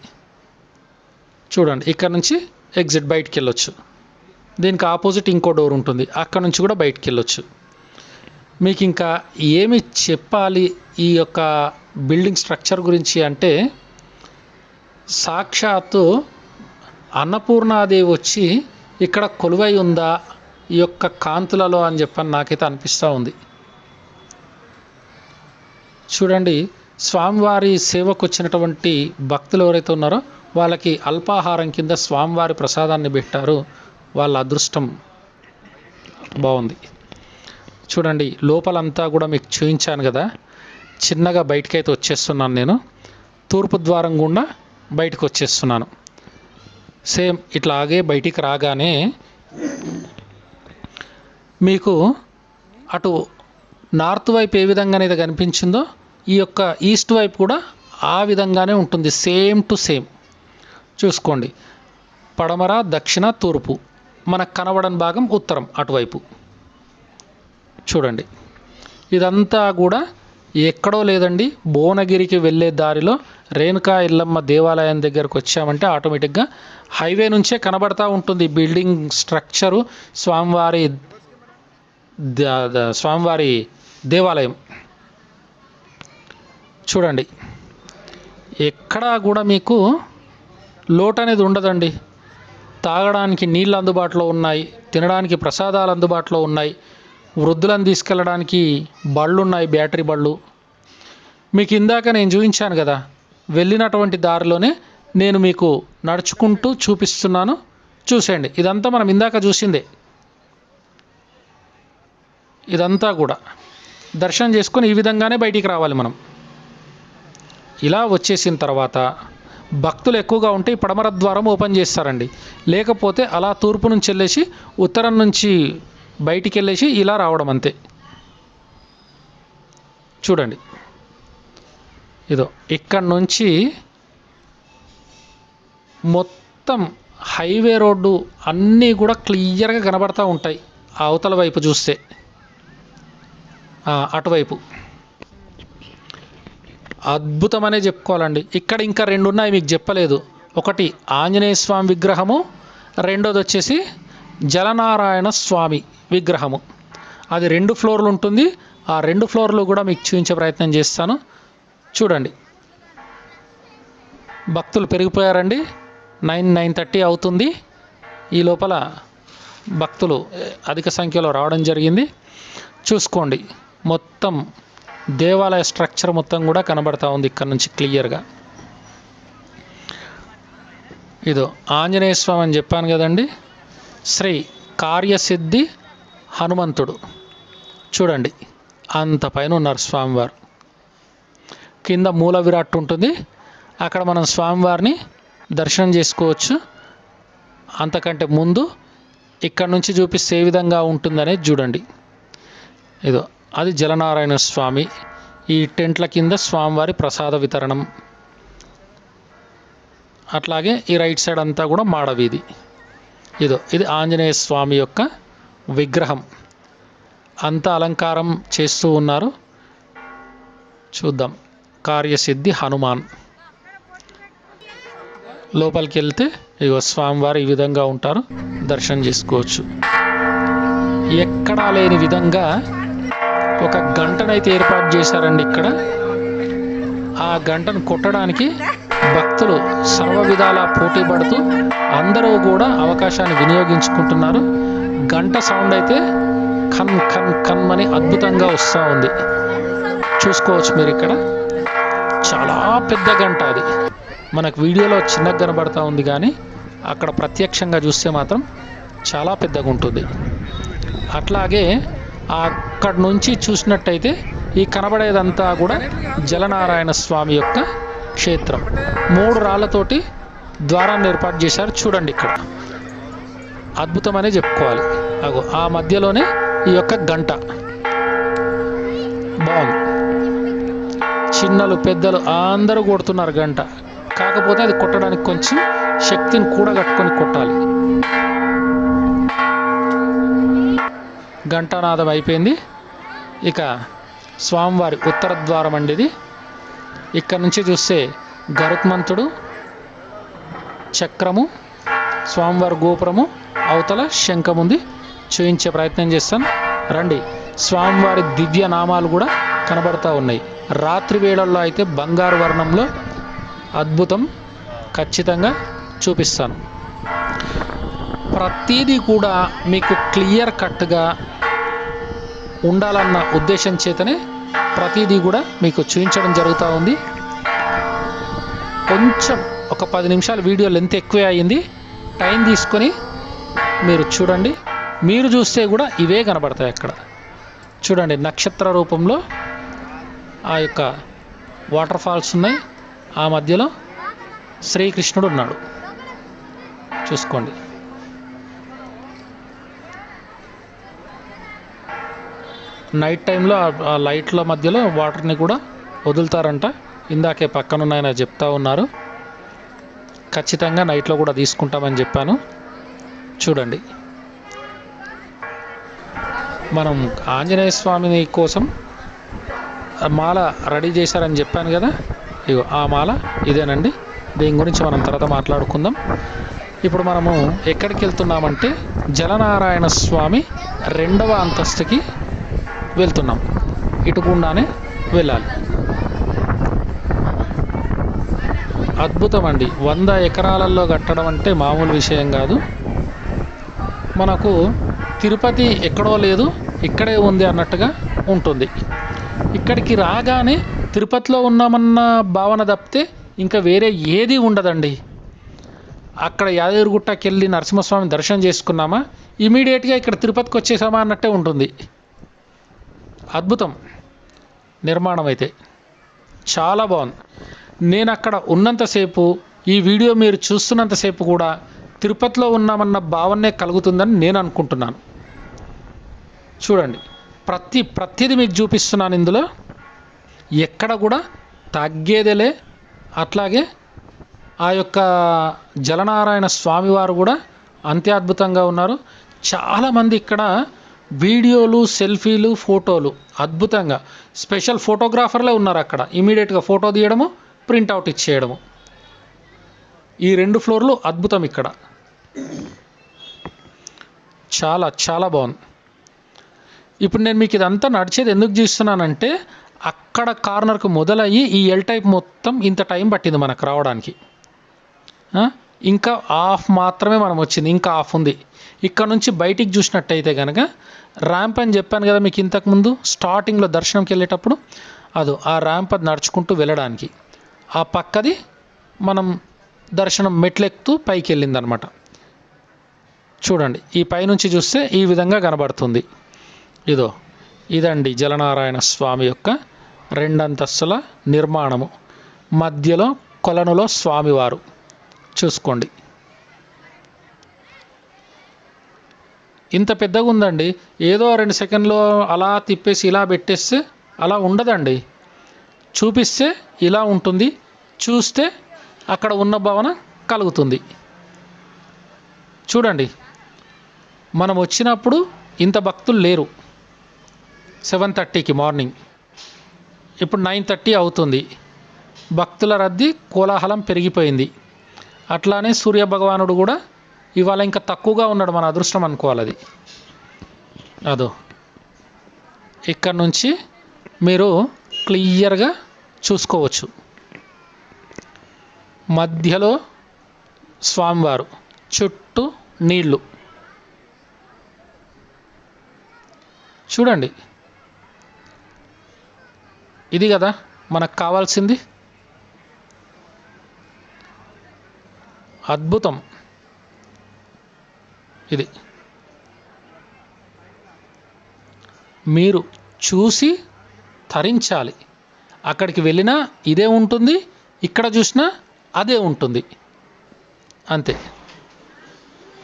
చూడండి, ఇక్కడ నుంచి ఎగ్జిట్ బయటికి వెళ్ళొచ్చు. దీనికి ఆపోజిట్ ఇంకో డోర్ ఉంటుంది, అక్కడ నుంచి కూడా బయటికి వెళ్ళొచ్చు. మీకు ఇంకా ఏమి చెప్పాలి ఈ యొక్క బిల్డింగ్ స్ట్రక్చర్ గురించి అంటే, సాక్షాత్తు అన్నపూర్ణాదేవి వచ్చి ఇక్కడ కొలువై ఉందా ఈ యొక్క కాంతులలో అని చెప్పని నాకైతే అనిపిస్తూ ఉంది. చూడండి, స్వామివారి సేవకు వచ్చినటువంటి భక్తులు ఎవరైతే ఉన్నారో వాళ్ళకి అల్పాహారం కింద స్వామివారి ప్రసాదాన్ని పెట్టారు. వాళ్ళ అదృష్టం బాగుంది. చూడండి, లోపలంతా కూడా మీకు చూపించాను కదా. చిన్నగా బయటకైతే వచ్చేస్తున్నాను నేను. తూర్పు ద్వారం గుండా బయటకు వచ్చేస్తున్నాను. సేమ్ ఇట్లాగే బయటికి రాగానే మీకు అటు నార్త్ వైపు ఏ విధంగానైతే కనిపించిందో ఈ యొక్క ఈస్ట్ వైపు కూడా ఆ విధంగానే ఉంటుంది. Same to same. చూసుకోండి, పడమర, దక్షిణ, తూర్పు. మనకు కనబడని భాగం ఉత్తరం అటువైపు. చూడండి, ఇదంతా కూడా ఎక్కడో లేదండి, భువనగిరికి వెళ్ళే దారిలో రేణుకా ఎల్లమ్మ దేవాలయం దగ్గరకు వచ్చామంటే ఆటోమేటిక్గా హైవే నుంచే కనబడతా ఉంటుంది బిల్డింగ్ స్ట్రక్చరు, స్వామివారి దేవాలయం. చూడండి, ఎక్కడా కూడా మీకు లోటు అనేది ఉండదండి. తాగడానికి నీళ్ళు అందుబాటులో ఉన్నాయి, తినడానికి ప్రసాదాలు అందుబాటులో ఉన్నాయి, వృద్ధులను తీసుకెళ్ళడానికి బళ్ళు ఉన్నాయి, బ్యాటరీ బళ్ళు. మీకు ఇందాక నేను చూపించాను కదా, వెళ్ళినటువంటి దారిలోనే నేను మీకు నడుచుకుంటూ చూపిస్తున్నాను, చూసేయండి. ఇదంతా మనం ఇందాక చూసిందే. ఇదంతా కూడా దర్శనం చేసుకొని ఈ విధంగానే బయటికి రావాలి మనం. ఇలా వచ్చేసిన తర్వాత భక్తులు ఎక్కువగా ఉంటే ఈ పడమర ద్వారం ఓపెన్ చేస్తారండి. లేకపోతే అలా తూర్పు నుంచి వెళ్ళేసి ఉత్తరం నుంచి బయటికి వెళ్ళేసి ఇలా రావడం అంతే. చూడండి, ఇదో ఇక్కడ నుంచి మొత్తం హైవే రోడ్డు అన్నీ కూడా క్లియర్గా కనబడతూ ఉంటాయి. ఆ అవతల వైపు చూస్తే అటువైపు అద్భుతమనే చెప్పుకోవాలండి. ఇక్కడ ఇంకా రెండు ఉన్నాయి, మీకు చెప్పలేదు. ఒకటి ఆంజనేయ స్వామి విగ్రహము, రెండోది వచ్చేసి జలనారాయణ స్వామి విగ్రహము. అది 2 ఫ్లోర్లు ఉంటుంది. ఆ 2 ఫ్లోర్లు కూడా మీకు చూపించే ప్రయత్నం చేస్తాను. చూడండి, భక్తులు పెరిగిపోయారండి. 9:30 అవుతుంది. ఈ లోపల భక్తులు అధిక సంఖ్యలో రావడం జరిగింది. చూసుకోండి, మొత్తం దేవాలయ స్ట్రక్చర్ మొత్తం కూడా కనబడతా ఉంది ఇక్కడ నుంచి క్లియర్గా. ఇదో ఆంజనేయ స్వామి అని చెప్పాను కదండి, శ్రీ కార్యసిద్ధి హనుమంతుడు. చూడండి, అంత పైన ఉన్నారు స్వామివారు. కింద మూల విరాట్ ఉంటుంది, అక్కడ మనం స్వామివారిని దర్శనం చేసుకోవచ్చు. అంతకంటే ముందు ఇక్కడ నుంచి చూపిస్తే ఏ విధంగా ఉంటుందనేది చూడండి. ఇదో అది జలనారాయణ స్వామి. ఈ టెంట్ల కింద స్వామివారి ప్రసాద వితరణం. అట్లాగే ఈ రైట్ సైడ్ అంతా కూడా మాడవీధి. ఇది ఆంజనేయ స్వామి యొక్క విగ్రహం. అంతా అలంకారం చేస్తూ ఉన్నారు. చూద్దాం. కార్యసిద్ధి హనుమాన్. లోపలికి వెళ్తే ఇగో స్వామివారు ఈ విధంగా ఉంటారు, దర్శనం చేసుకోవచ్చు. ఎక్కడా లేని విధంగా ఒక గంటనైతే ఏర్పాటు చేశారండి ఇక్కడ. ఆ గంటను కొట్టడానికి భక్తులు సర్వ విధాల పోటీ పడుతూ అందరూ కూడా అవకాశాన్ని వినియోగించుకుంటున్నారు. గంట సౌండ్ అయితే ఖన్ ఖన్ ఖన్ అని అద్భుతంగా వస్తూ ఉంది. చూసుకోవచ్చు మీరు ఇక్కడ. చాలా పెద్ద గంట అది. మనకు వీడియోలో చిన్నగా కనబడతా ఉంది, కానీ అక్కడ ప్రత్యక్షంగా చూస్తే మాత్రం చాలా పెద్దగా ఉంటుంది. అట్లాగే అక్కడ నుంచి చూసినట్టయితే ఈ కనబడేదంతా కూడా జలనారాయణ స్వామి యొక్క క్షేత్రం. 3 రాళ్లతోటి ద్వారాన్ని ఏర్పాటు చేశారు. చూడండి, ఇక్కడ అద్భుతమనే చెప్పుకోవాలి. అగో ఆ మధ్యలోనే ఈ యొక్క గంట బాగుంది. చిన్నలు పెద్దలు అందరూ కొడుతున్నారు గంట. కాకపోతే అది కొట్టడానికి కొంచెం శక్తిని కూడగట్టుకొని కొట్టాలి. ఘంటానాదం అయిపోయింది. ఇక స్వామివారి ఉత్తర ద్వారం అండి ఇది. ఇక్కడ నుంచి చూస్తే గరుత్మంతుడు, చక్రము, స్వామివారి గోపురము, అవతల శంఖం ఉంది. చూయించే ప్రయత్నం చేస్తాను రండి. స్వామివారి దివ్య నామాలు కూడా కనబడతా ఉన్నాయి. రాత్రి వేళల్లో అయితే బంగారు వర్ణంలో అద్భుతం ఖచ్చితంగా చూపిస్తాను. ప్రతిదీ కూడా మీకు క్లియర్ కట్గా ఉండాలన్న ఉద్దేశం చేతనే ప్రతిదీ కూడా మీకు చూపించడం జరుగుతూ ఉంది. కొంచెం ఒక 10 నిమిషాలు వీడియో లెంత్ ఎక్కువే అయ్యింది. టైం తీసుకొని మీరు చూడండి. మీరు చూస్తే కూడా ఇవే కనబడతాయి అక్కడ. చూడండి, నక్షత్ర రూపంలో ఆ యొక్క వాటర్ ఫాల్స్ ఉన్నాయి. ఆ మధ్యలో శ్రీకృష్ణుడు ఉన్నాడు. చూసుకోండి. నైట్ టైంలో ఆ లైట్ల మధ్యలో వాటర్ని కూడా వదులుతారంట. ఇందాకే పక్కనున్న ఆయన చెప్తా ఉన్నారు. ఖచ్చితంగా నైట్లో కూడా తీసుకుంటామని చెప్పాను. చూడండి, మనం ఆంజనేయ స్వామిని కోసం మాల రెడీ చేశారని చెప్పాను కదా, ఇగో ఆ మాల ఇదేనండి. దీని గురించి మనం తర్వాత మాట్లాడుకుందాం. ఇప్పుడు మనము ఎక్కడికి వెళ్తున్నామంటే జలనారాయణ స్వామి 2వ అంతస్తుకి వెళ్తున్నాం. ఇటుకుండానే వెళ్ళాలి. అద్భుతం అండి. 100 ఎకరాలలో కట్టడం అంటే మామూలు విషయం కాదు. మనకు తిరుపతి ఎక్కడో లేదు, ఇక్కడే ఉంది అన్నట్టుగా ఉంటుంది. ఇక్కడికి రాగానే తిరుపతిలో ఉన్నామన్న భావన తప్పితే ఇంకా వేరే ఏది ఉండదండి. అక్కడ యాదగిరిగుట్టకి వెళ్ళి నరసింహస్వామి దర్శనం చేసుకున్నామా, ఇమీడియట్గా ఇక్కడ తిరుపతికి వచ్చేసామా అన్నట్టే ఉంటుంది. అద్భుతం నిర్మాణం అయితే చాలా బాగుంది. నేను అక్కడ ఉన్నంతసేపు, ఈ వీడియో మీరు చూస్తున్నంతసేపు కూడా తిరుపతిలో ఉన్నామన్న భావనే కలుగుతుందని నేను అనుకుంటున్నాను. చూడండి, ప్రతిదీ మీకు చూపిస్తున్నాను ఇందులో. ఎక్కడ కూడా తగ్గేదేలే. అట్లాగే ఆ యొక్క జలనారాయణ స్వామివారు కూడా అంతే అద్భుతంగా ఉన్నారు. చాలామంది ఇక్కడ వీడియోలు, సెల్ఫీలు, ఫోటోలు అద్భుతంగా స్పెషల్ ఫోటోగ్రాఫర్లే ఉన్నారు అక్కడ. ఇమీడియట్గా ఫోటో తీయడము, ప్రింట్అవుట్ ఇచ్చేయడము. ఈ 2 ఫ్లోర్లు అద్భుతం. ఇక్కడ చాలా చాలా బాగుంది. ఇప్పుడు నేను మీకు ఇదంతా నడిచేది ఎందుకు చూస్తున్నానంటే, అక్కడ కార్నర్కు మొదలయ్యి ఈ ఎల్ టైప్ మొత్తం ఇంత టైం పట్టింది మనకు రావడానికి. ఇంకా హాఫ్ మాత్రమే మనం వచ్చింది, ఇంకా హాఫ్ ఉంది. ఇక్కడ నుంచి బయటికి చూసినట్టయితే కనుక ర్యాంప్ అని చెప్పాను కదా మీకు ఇంతకుముందు స్టార్టింగ్లో దర్శనంకి వెళ్ళేటప్పుడు, ఆ ర్యాంప్ అది నడుచుకుంటూ వెళ్ళడానికి. ఆ పక్కది మనం దర్శనం మెట్లెక్కుతూ పైకి వెళ్ళిందనమాట. చూడండి, ఈ పైనుంచి చూస్తే ఈ విధంగా కనబడుతుంది. ఇదండి జలనారాయణ స్వామి యొక్క 2 అంతస్తుల నిర్మాణము. మధ్యలో కొలనులో స్వామివారు చూసుకోండి. ఇంత పెద్దగా ఉందండి. ఏదో 2 సెకండ్లో అలా తిప్పేసి ఇలా పెట్టేస్తే అలా ఉండదండి. చూపిస్తే ఇలా ఉంటుంది, చూస్తే అక్కడ ఉన్న భావన కలుగుతుంది. చూడండి, మనం వచ్చినప్పుడు ఇంత భక్తులు లేరు. 7:30కి మార్నింగ్, ఇప్పుడు 9:30 అవుతుంది. భక్తుల రద్దీ కోలాహలం పెరిగిపోయింది. అట్లానే సూర్యభగవానుడు కూడా ఇవాళ ఇంకా తక్కువగా ఉన్నాడు. మన అదృష్టం అనుకోవాలి అది. ఇక్కడ నుంచి మీరు క్లియర్గా చూసుకోవచ్చు. మధ్యలో స్వామివారు, చుట్టూ నీళ్ళు. చూడండి, ఇది కదా మనకు కావాల్సింది. అద్భుతం ఇది. మీరు చూసి తరించాలి. అక్కడికి వెళ్ళినా ఇదే ఉంటుంది, ఇక్కడ చూసినా అదే ఉంటుంది, అంతే.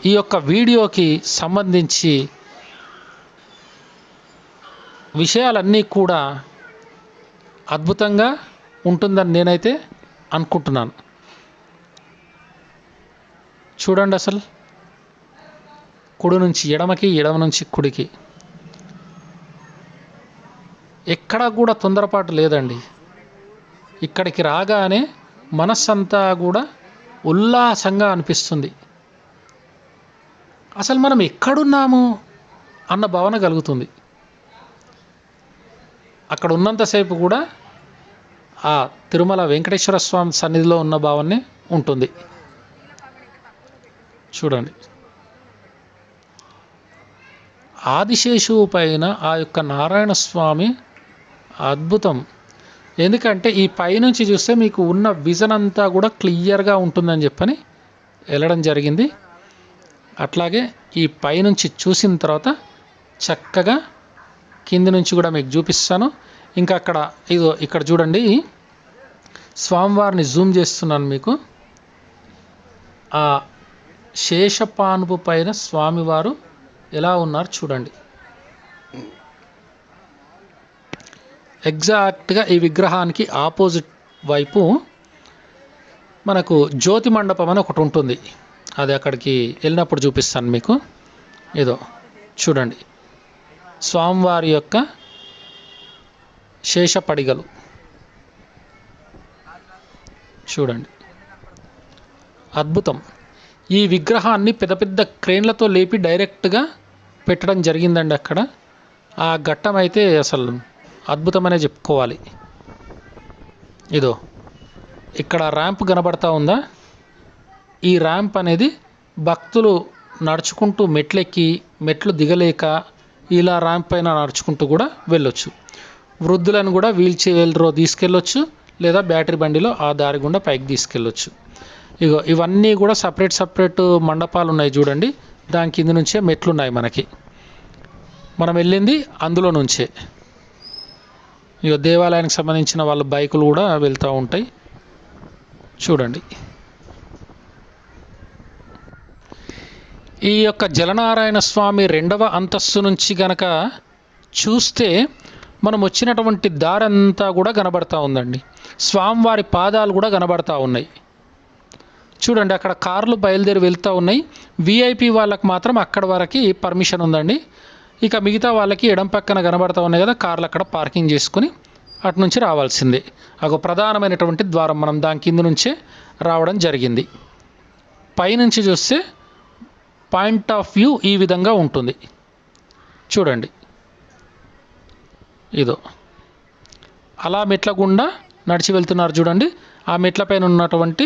ఈ యొక్క వీడియోకి సంబంధించి విషయాలన్నీ కూడా అద్భుతంగా ఉంటుందని నేనైతే అనుకుంటున్నాను. చూడండి, అసలు కుడి నుంచి ఎడమకి, ఎడమ నుంచి కుడికి ఎక్కడా కూడా తొందరపాటు లేదండి. ఇక్కడికి రాగానే మనస్సంతా కూడా ఉల్లాసంగా అనిపిస్తుంది. అసలు మనం ఎక్కడున్నాము అన్న భావన కలుగుతుంది. అక్కడ ఉన్నంతసేపు కూడా ఆ తిరుమల వెంకటేశ్వర స్వామి సన్నిధిలో ఉన్న భావనే ఉంటుంది. చూడండి, ఆదిశేషువు పైన ఆ యొక్క నారాయణ స్వామి అద్భుతం. ఎందుకంటే ఈ పైనుంచి చూస్తే మీకు ఉన్న విజన్ అంతా కూడా క్లియర్గా ఉంటుందని చెప్పని వెళ్ళడం జరిగింది. అట్లాగే ఈ పైనుంచి చూసిన తర్వాత చక్కగా కింది నుంచి కూడా మీకు చూపిస్తాను. ఇంకా ఇక్కడ చూడండి, స్వామివారిని జూమ్ చేస్తున్నాను మీకు. ఆ శేషపానుపు పైన స్వామివారు ఎలా ఉన్నారు చూడండి. ఎగ్జాక్ట్గా ఈ విగ్రహానికి ఆపోజిట్ వైపు మనకు జ్యోతి మండపం అని ఒకటి ఉంటుంది. అది అక్కడికి వెళ్ళినప్పుడు చూపిస్తాను మీకు. చూడండి, స్వామివారి యొక్క శేషపడిగలు చూడండి, అద్భుతం. ఈ విగ్రహాన్ని పెద్ద పెద్ద క్రేన్లతో లేపి డైరెక్ట్గా పెట్టడం జరిగిందండి అక్కడ. ఆ ఘట్టం అయితే అసలు అద్భుతమనే చెప్పుకోవాలి. ఇదో ఇక్కడ ర్యాంప్ కనబడతా ఉందా? ఈ ర్యాంప్ అనేది భక్తులు నడుచుకుంటూ మెట్లెక్కి మెట్లు దిగలేక ఇలా ర్యాంప్ పైన నడుచుకుంటూ కూడా వెళ్ళొచ్చు. వృద్ధులను కూడా వీల్ చైర్లో తీసుకెళ్ళొచ్చు, లేదా బ్యాటరీ బండిలో ఆ దారి గుండా పైకి తీసుకెళ్ళొచ్చు. ఇగో ఇవన్నీ కూడా సపరేట్ మండపాలు ఉన్నాయి చూడండి. దాని కింద నుంచే మెట్లు ఉన్నాయి మనకి. మనం వెళ్ళింది అందులో నుంచే. ఇక దేవాలయానికి సంబంధించిన వాళ్ళ బైకులు కూడా వెళ్తూ ఉంటాయి చూడండి. ఈ యొక్క జలనారాయణ స్వామి 2వ అంతస్తు నుంచి గనక చూస్తే మనం వచ్చినటువంటి దారంతా కూడా కనబడతా ఉందండి. స్వామివారి పాదాలు కూడా కనబడతా ఉన్నాయి చూడండి. అక్కడ కార్లు బయలుదేరి వెళ్తూ ఉన్నాయి. విఐపి వాళ్ళకి మాత్రం అక్కడ వరకు పర్మిషన్ ఉందండి. ఇక మిగతా వాళ్ళకి ఎడం పక్కన కనబడతా ఉన్నాయి కదా కార్లు, అక్కడ పార్కింగ్ చేసుకుని అటు నుంచి రావాల్సిందే. ఒక ప్రధానమైనటువంటి ద్వారం, మనం దాని కింద నుంచే రావడం జరిగింది. పైనుంచి చూస్తే పాయింట్ ఆఫ్ వ్యూ ఈ విధంగా ఉంటుంది చూడండి. ఇదో అలా మెట్ల గుండా నడిచి వెళ్తున్నారు చూడండి. ఆ మెట్ల పైన ఉన్నటువంటి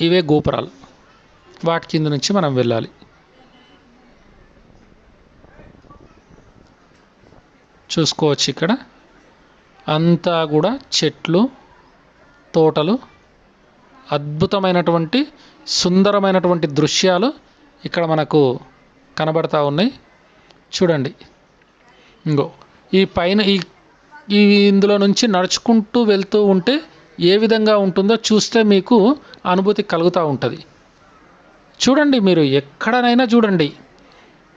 ఇవే గోపురాలు, వాటి కింద నుంచి మనం వెళ్ళాలి. చూసుకోవచ్చు ఇక్కడ అంతా కూడా చెట్లు, తోటలు, అద్భుతమైనటువంటి సుందరమైనటువంటి దృశ్యాలు ఇక్కడ మనకు కనబడతా ఉన్నాయి చూడండి. ఇంకో ఈ పైన ఈ ఇందులో నుంచి నడుచుకుంటూ వెళ్తూ ఉంటే ఏ విధంగా ఉంటుందో చూస్తే మీకు అనుభూతి కలుగుతూ ఉంటుంది చూడండి. మీరు ఎక్కడనైనా చూడండి,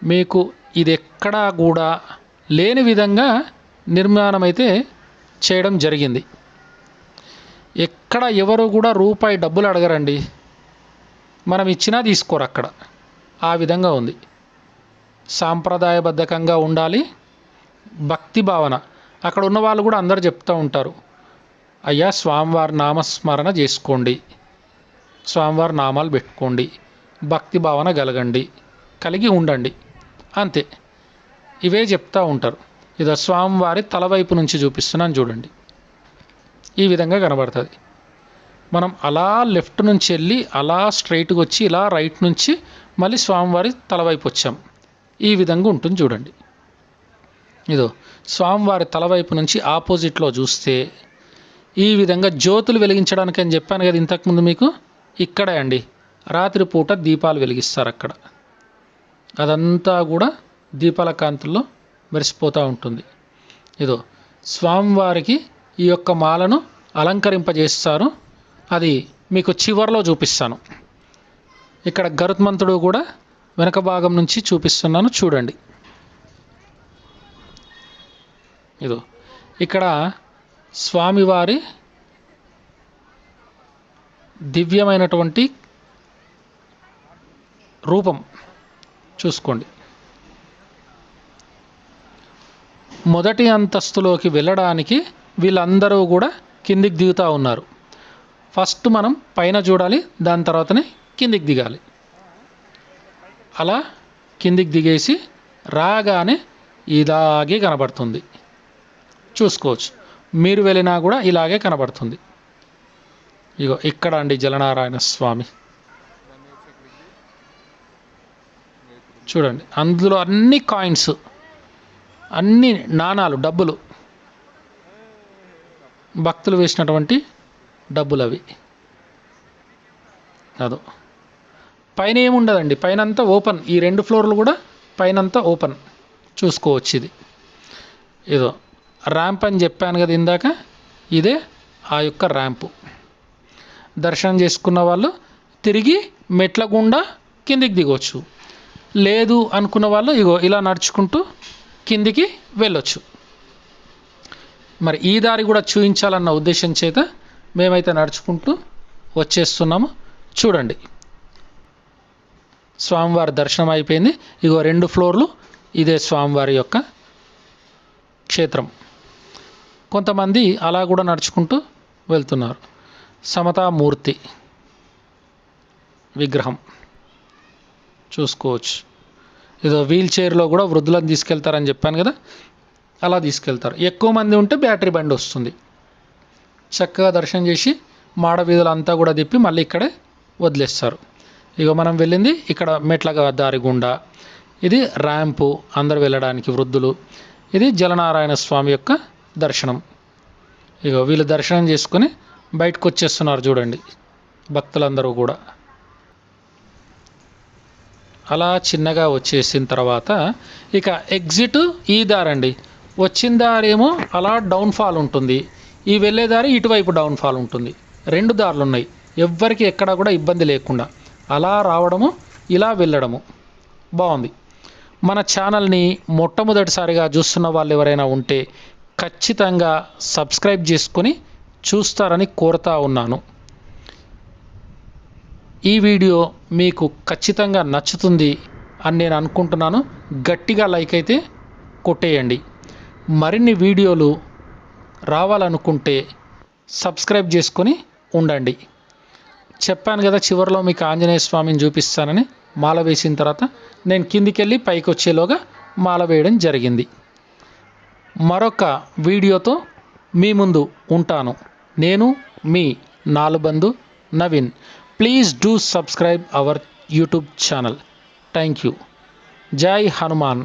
మీకు ఇది ఎక్కడా కూడా లేని విధంగా నిర్మాణం అయితే చేయడం జరిగింది. ఎక్కడ ఎవరు కూడా రూపాయి డబ్బులు అడగరండి, మనం ఇచ్చినా తీసుకోరు అక్కడ. ఆ విధంగా ఉంది. సాంప్రదాయబద్ధకంగా ఉండాలి, భక్తి భావన. అక్కడ ఉన్న వాళ్ళు కూడా అందరు చెప్తూ ఉంటారు, అయ్యా స్వామివారి నామస్మరణ చేసుకోండి, స్వామివారి నామాలు పెట్టుకోండి, భక్తి భావన కలిగి ఉండండి, అంతే. ఇవే చెప్తూ ఉంటారు. ఇదో స్వామివారి తలవైపు నుంచి చూపిస్తున్నాను చూడండి. ఈ విధంగా కనబడుతుంది. మనం అలా లెఫ్ట్ నుంచి వెళ్ళి అలా స్ట్రైట్గా వచ్చి ఇలా రైట్ నుంచి మళ్ళీ స్వామివారి తలవైపు వచ్చాం. ఈ విధంగా ఉంటుంది చూడండి. ఇదో స్వామివారి తలవైపు నుంచి ఆపోజిట్లో చూస్తే ఈ విధంగా జ్యోతులు వెలిగించడానికి అని చెప్పాను కదా ఇంతకుముందు మీకు. ఇక్కడే అండి రాత్రిపూట దీపాలు వెలిగిస్తారు అక్కడ. అదంతా కూడా దీపాల కాంతుల్లో మెరిసిపోతూ ఉంటుంది. ఇదో స్వామివారికి ఈ యొక్క మాలను అలంకరింపజేస్తారు. అది మీకు చివర్లో చూపిస్తాను. ఇక్కడ గరుత్మంతుడు కూడా వెనక భాగం నుంచి చూపిస్తున్నాను చూడండి. ఇదో ఇక్కడ స్వామివారి దివ్యమైనటువంటి రూపం చూసుకోండి. మొదటి అంతస్తులోకి వెళ్ళడానికి వీళ్ళందరూ కూడా కిందికి దిగుతూ ఉన్నారు. ఫస్ట్ మనం పైన చూడాలి, దాని తర్వాతనే కిందికి దిగాలి. అలా కిందికి దిగేసి రాగానే ఇలాగే కనబడుతుంది చూసుకోవచ్చు. మీరు వెళ్ళినా కూడా ఇలాగే కనబడుతుంది. ఇగో ఇక్కడ అండి జలనారాయణ స్వామి చూడండి. అందులో అన్ని కాయిన్స్, అన్ని నాణాలు, డబ్బులు, భక్తులు వేసినటువంటి డబ్బులు అవి. అదో పైన ఏముండదండి, పైన అంతా ఓపెన్. ఈ 2 ఫ్లోర్లు కూడా పైన అంతా ఓపెన్ చూసుకోవచ్చు. ఇది ఏదో ర్యాంప్ అని చెప్పాను కదా ఇందాక, ఇదే ఆ యొక్క ర్యాంపు. దర్శనం చేసుకున్న వాళ్ళు తిరిగి మెట్ల గుండా కిందికి దిగవచ్చు. లేదు అనుకున్న వాళ్ళు ఇగో ఇలా నడుచుకుంటూ కిందికి వెళ్ళొచ్చు. మరి ఈ దారి కూడా చూపించాలన్న ఉద్దేశం చేత మేమైతే నడుచుకుంటూ వచ్చేస్తున్నాము చూడండి. స్వామివారి దర్శనం అయిపోయింది. ఇగో 2 ఫ్లోర్లు ఇదే స్వామివారి యొక్క క్షేత్రం. కొంతమంది అలా కూడా నడుచుకుంటూ వెళ్తున్నారు. సమతామూర్తి విగ్రహం చూసుకోవచ్చు. ఏదో వీల్ చైర్లో కూడా వృద్ధులను తీసుకెళ్తారని చెప్పాను కదా, అలా తీసుకెళ్తారు. ఎక్కువ మంది ఉంటే బ్యాటరీ బండి వస్తుంది. చక్కగా దర్శనం చేసి మాడ వీధులంతా కూడా తిప్పి మళ్ళీ ఇక్కడే వదిలేస్తారు. ఇక మనం వెళ్ళింది ఇక్కడ మెట్ల దారి గుండా. ఇది ర్యాంపు, అందరు వెళ్ళడానికి వృద్ధులు. ఇది జలనారాయణ స్వామి యొక్క దర్శనం. ఇక వీళ్ళు దర్శనం చేసుకొని బయటకు వచ్చేస్తున్నారు చూడండి భక్తులందరూ కూడా. అలా చిన్నగా వచ్చేసిన తర్వాత ఇక ఎగ్జిట్ ఈ దారండి. వచ్చిన దారేమో అలా డౌన్ఫాల్ ఉంటుంది, ఈ వెళ్ళే దారి ఇటువైపు డౌన్ఫాల్ ఉంటుంది. 2 దారులు ఉన్నాయి, ఎవ్వరికి ఎక్కడా కూడా ఇబ్బంది లేకుండా అలా రావడము, ఇలా వెళ్ళడము. బాగుంది. మన ఛానల్ని మొట్టమొదటిసారిగా చూస్తున్న వాళ్ళు ఎవరైనా ఉంటే ఖచ్చితంగా సబ్స్క్రైబ్ చేసుకొని చూస్తారని కోరుతా ఉన్నాను. ఈ వీడియో మీకు ఖచ్చితంగా నచ్చుతుంది అని నేను అనుకుంటున్నాను. గట్టిగా లైక్ అయితే కొట్టేయండి. మరిన్ని వీడియోలు రావాలనుకుంటే సబ్స్క్రైబ్ చేసుకొని ఉండండి. చెప్పాను కదా చివరిలో మీకు ఆంజనేయ స్వామిని చూపిస్తానని. మాల వేసిన తర్వాత నేను కిందికి వెళ్ళి పైకి వచ్చేలోగా మాల వేయడం జరిగింది. మరొక వీడియోతో మీ ముందు ఉంటాను. నేను మీ నాలుబందు Naveen. Please do subscribe our YouTube channel. Thank you. జై హనుమాన్.